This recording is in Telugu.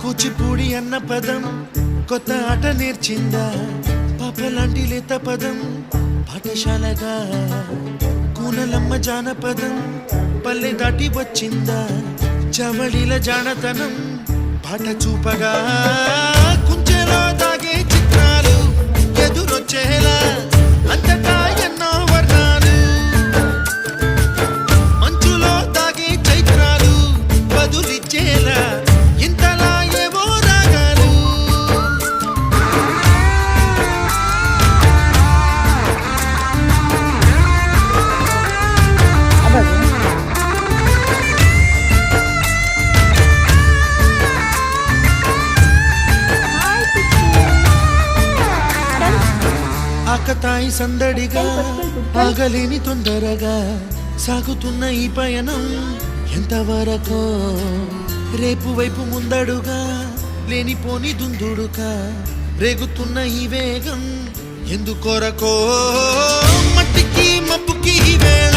కూచిపూడి అన్న పదం కొత్త ఆట నేర్చిందా, పాపలాంటి లేత పదం పాఠశాలగా, కూనలమ్మ జానపదం పల్లె దాటి వచ్చిందా, చవళిల జానతనం పాట చూపగా, కుంచెలో దాగే చిత్రాలు ఎదురొచ్చేలా అంతటా ఎన్నో వర్ణాలు, మంచులో దాగే చైత్రాలు బదులిచ్చేలా ఇంతలా ఏవో రాగాలు. ఆకతాయి సందడిగా ఆగలేని తొందరగా సాగుతున్న ఈ పయనం ఎంతవరకో, రేపు వైపు ముందడుగా లేనిపోని దుందుడుగా రేగుతున్న ఈ వేగం ఎందుకొరకో, మట్టికి మబ్బుకి ఈ వేళ